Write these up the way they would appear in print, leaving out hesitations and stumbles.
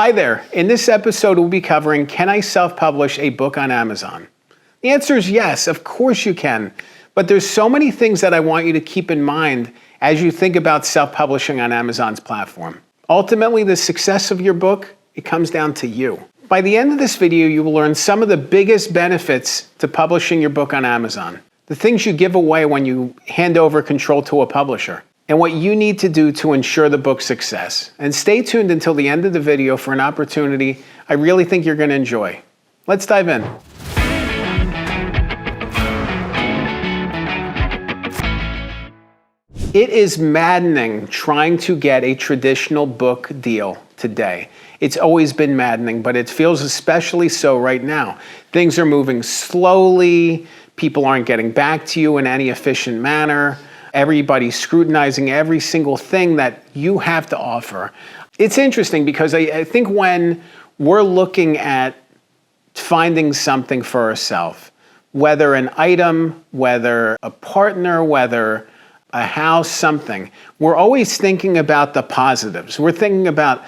Hi there. In this episode, we'll be covering, can I self-publish a book on Amazon? The answer is yes, of course you can. But there's so many things that I want you to keep in mind as you think about self-publishing on Amazon's platform. Ultimately, the success of your book, it comes down to you. By the end of this video, you will learn some of the biggest benefits to publishing your book on Amazon. The things you give away when you hand over control to a publisher. And what you need to do to ensure the book's success. And stay tuned until the end of the video for an opportunity I really think you're going to enjoy. Let's dive in. It is maddening trying to get a traditional book deal today. It's always been maddening, but it feels especially so right now. Things are moving slowly. People aren't getting back to you in any efficient manner. Everybody's scrutinizing every single thing that you have to offer. It's interesting because I think when we're looking at finding something for ourselves, whether an item, whether a partner, whether a house, something, we're always thinking about the positives. We're thinking about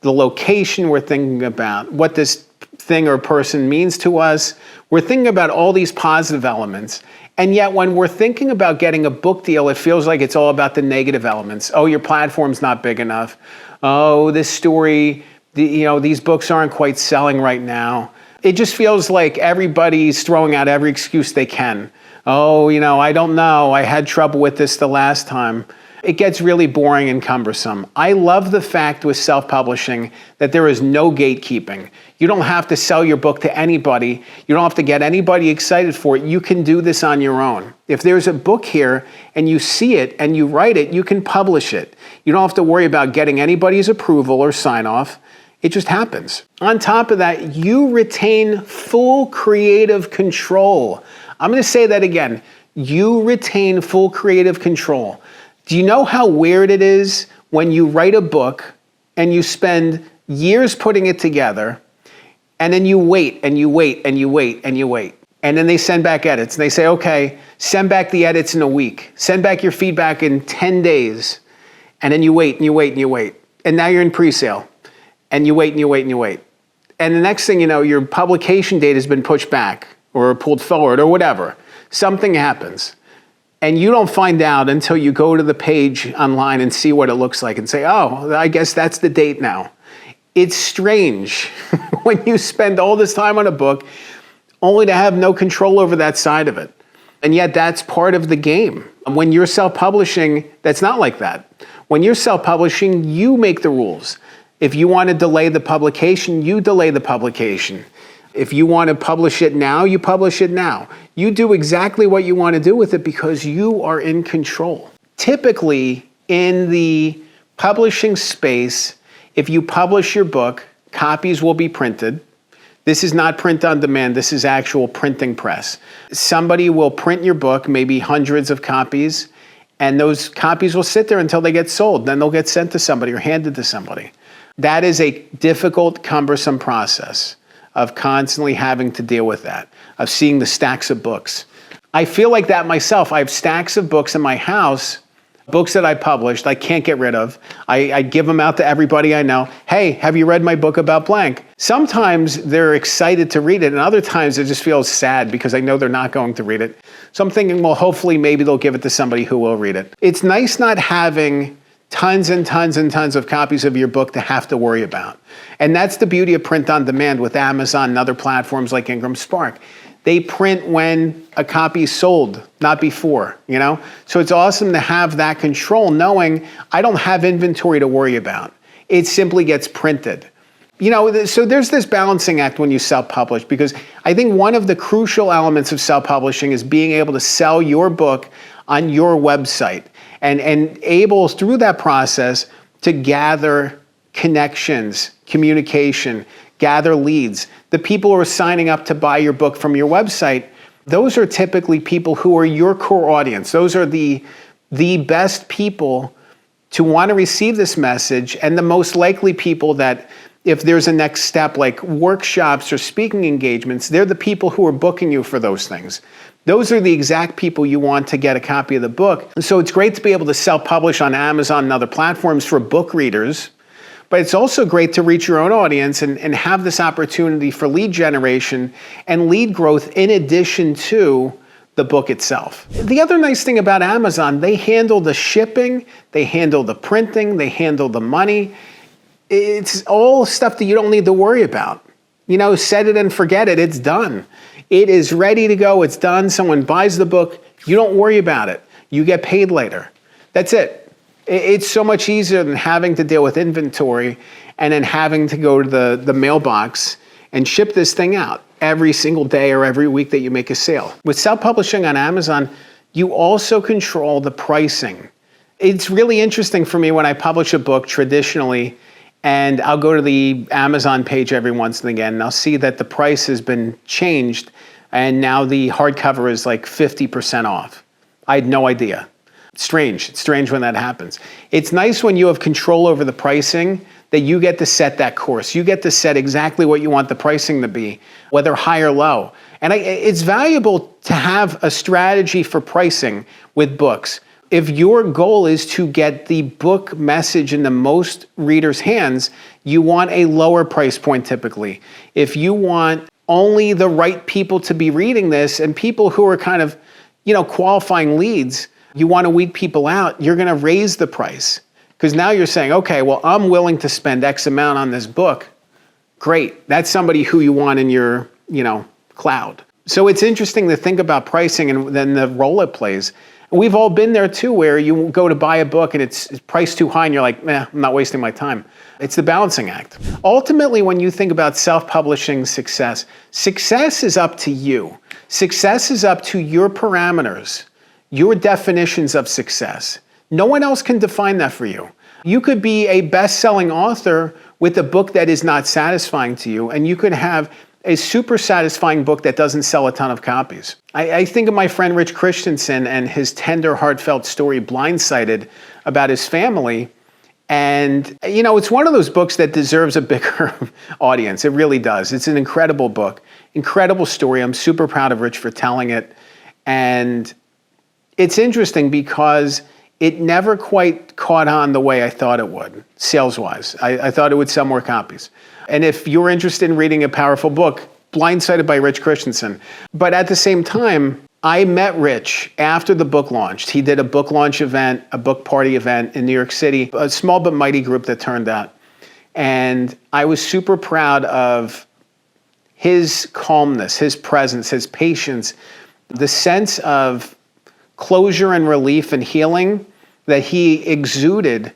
the location. We're thinking about what this thing or person means to us. We're thinking about all these positive elements. And yet when we're thinking about getting a book deal, it feels like it's all about the negative elements. Oh, your platform's not big enough. Oh, this story, these books aren't quite selling right now. It just feels like everybody's throwing out every excuse they can. Oh, I don't know. I had trouble with this the last time. It gets really boring and cumbersome. I love the fact with self-publishing that there is no gatekeeping. You don't have to sell your book to anybody. You don't have to get anybody excited for it. You can do this on your own. If there's a book here and you see it and you write it, you can publish it. You don't have to worry about getting anybody's approval or sign off. It just happens. On top of that, you retain full creative control. I'm going to say that again. You retain full creative control. Do you know how weird it is when you write a book and you spend years putting it together and then you wait and you wait and you wait and you wait. And then they send back edits and they say, okay, send back the edits in a week. Send back your feedback in 10 days. And then you wait and you wait and you wait. And now you're in pre-sale. And you wait and you wait and you wait. And the next thing you know, your publication date has been pushed back or pulled forward or whatever. Something happens. And you don't find out until you go to the page online and see what it looks like and say, oh, I guess that's the date now. It's strange when you spend all this time on a book only to have no control over that side of it. And yet that's part of the game. When you're self-publishing, that's not like that. When you're self-publishing, you make the rules. If you want to delay the publication, you delay the publication. If you want to publish it now, you publish it now. You do exactly what you want to do with it because you are in control. Typically, in the publishing space, if you publish your book, copies will be printed. This is not print on demand, this is actual printing press. Somebody will print your book, maybe hundreds of copies, and those copies will sit there until they get sold. Then they'll get sent to somebody or handed to somebody. That is a difficult, cumbersome process of constantly having to deal with that, of seeing the stacks of books. I feel like that myself. I have stacks of books in my house, books that I published, I can't get rid of. I give them out to everybody I know. Hey, have you read my book about blank? Sometimes they're excited to read it, and other times it just feels sad because I know they're not going to read it. So I'm thinking, well, hopefully maybe they'll give it to somebody who will read it. It's nice not having tons and tons and tons of copies of your book to have to worry about. And that's the beauty of print on demand with Amazon and other platforms like Ingram Spark. They print when a copy is sold, not before, So it's awesome to have that control knowing I don't have inventory to worry about. It simply gets printed. So there's this balancing act when you self-publish because I think one of the crucial elements of self-publishing is being able to sell your book on your website. And able, through that process, to gather connections, communication, gather leads. The people who are signing up to buy your book from your website, those are typically people who are your core audience. Those are the best people to want to receive this message and the most likely people that if there's a next step like workshops or speaking engagements, they're the people who are booking you for those things. Those are the exact people you want to get a copy of the book. And so it's great to be able to self-publish on Amazon and other platforms for book readers. but it's also great to reach your own audience and have this opportunity for lead generation and lead growth in addition to the book itself. The other nice thing about Amazon, they handle the shipping, they handle the printing, they handle the money. It's all stuff that you don't need to worry about. You know, set it and forget it, it's done. It is ready to go, it's done. Someone buys the book, you don't worry about it. You get paid later. That's it. It's so much easier than having to deal with inventory and then having to go to the mailbox and ship this thing out every single day or every week that you make a sale. With self-publishing on Amazon, you also control the pricing. It's really interesting for me when I publish a book traditionally, and I'll go to the Amazon page every once and again, and I'll see that the price has been changed, and now the hardcover is like 50% off. I had no idea. It's strange when that happens. It's nice when you have control over the pricing that you get to set that course. You get to set exactly what you want the pricing to be, whether high or low. And it's valuable to have a strategy for pricing with books. If your goal is to get the book message in the most readers' hands, you want a lower price point typically. If you want only the right people to be reading this and people who are kind of, qualifying leads, you want to weed people out, you're going to raise the price. Because now you're saying, okay, well, I'm willing to spend X amount on this book. Great. That's somebody who you want in your, cloud. So it's interesting to think about pricing and then the role it plays. And we've all been there too, where you go to buy a book and it's priced too high and you're like, I'm not wasting my time. It's the balancing act. Ultimately, when you think about self-publishing success is up to you. Success is up to your parameters, your definitions of success. No one else can define that for you. You could be a best-selling author with a book that is not satisfying to you, and you could have a super satisfying book that doesn't sell a ton of copies. I think of my friend Rich Christensen and his tender, heartfelt story, Blindsided, about his family. And, it's one of those books that deserves a bigger audience. It really does. It's an incredible book, incredible story. I'm super proud of Rich for telling it. And it's interesting because it never quite caught on the way I thought it would, sales-wise. I thought it would sell more copies. And if you're interested in reading a powerful book, Blindsided by Rich Christensen. But at the same time, I met Rich after the book launched. He did a book launch event, a book party event in New York City, a small but mighty group that turned out. And I was super proud of his calmness, his presence, his patience, the sense of closure and relief and healing that he exuded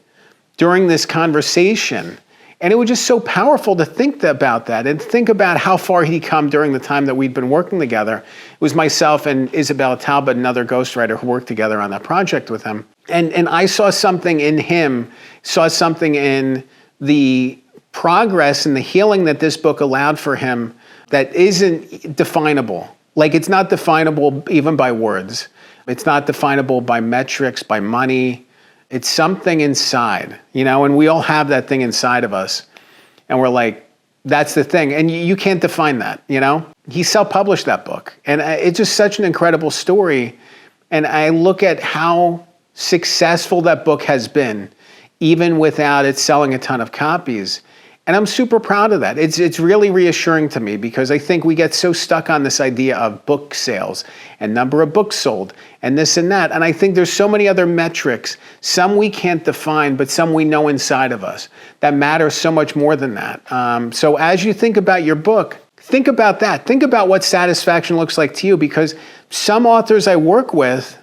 during this conversation. And it was just so powerful to think about that and think about how far he'd come during the time that we'd been working together. It was myself and Isabella Talbot, another ghostwriter, who worked together on that project with him. And I saw something in him, saw something in the progress and the healing that this book allowed for him that isn't definable. Like, it's not definable even by words. It's not definable by metrics, by money. It's something inside, and we all have that thing inside of us. And we're like, that's the thing. And you can't define that, He self-published that book. And it's just such an incredible story. And I look at how successful that book has been, even without it selling a ton of copies. And I'm super proud of that. It's really reassuring to me because I think we get so stuck on this idea of book sales and number of books sold and this and that. And I think there's so many other metrics, some we can't define, but some we know inside of us that matter so much more than that. So as you think about your book, think about that. Think about what satisfaction looks like to you, because some authors I work with,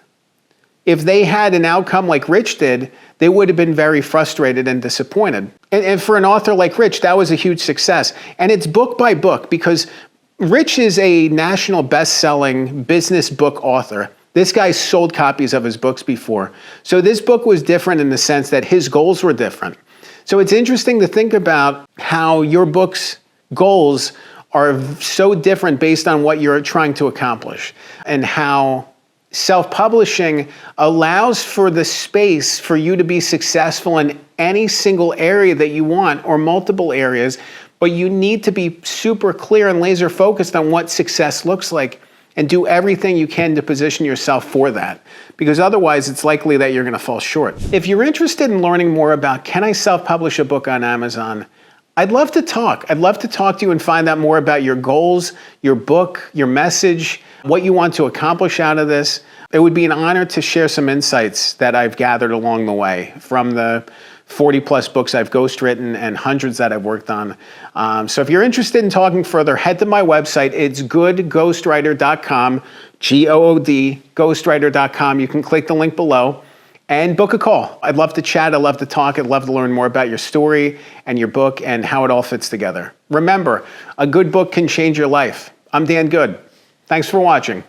if they had an outcome like Rich did, they would have been very frustrated and disappointed. And for an author like Rich, that was a huge success. And it's book by book, because Rich is a national best-selling business book author. This guy sold copies of his books before. So this book was different in the sense that his goals were different. So it's interesting to think about how your book's goals are so different based on what you're trying to accomplish, and how self-publishing allows for the space for you to be successful in any single area that you want, or multiple areas, but you need to be super clear and laser focused on what success looks like and do everything you can to position yourself for that, because otherwise it's likely that you're going to fall short. If you're interested in learning more about, can I self-publish a book on Amazon? I'd love to talk. I'd love to talk to you and find out more about your goals, your book, your message, what you want to accomplish out of this. It would be an honor to share some insights that I've gathered along the way from the 40 plus books I've ghostwritten and hundreds that I've worked on. So if you're interested in talking further, head to my website. It's goodghostwriter.com, G-O-O-D, ghostwriter.com. You can click the link below and book a call. I'd love to chat. I'd love to talk. I'd love to learn more about your story and your book and how it all fits together. Remember, a good book can change your life. I'm Dan Good. Thanks for watching.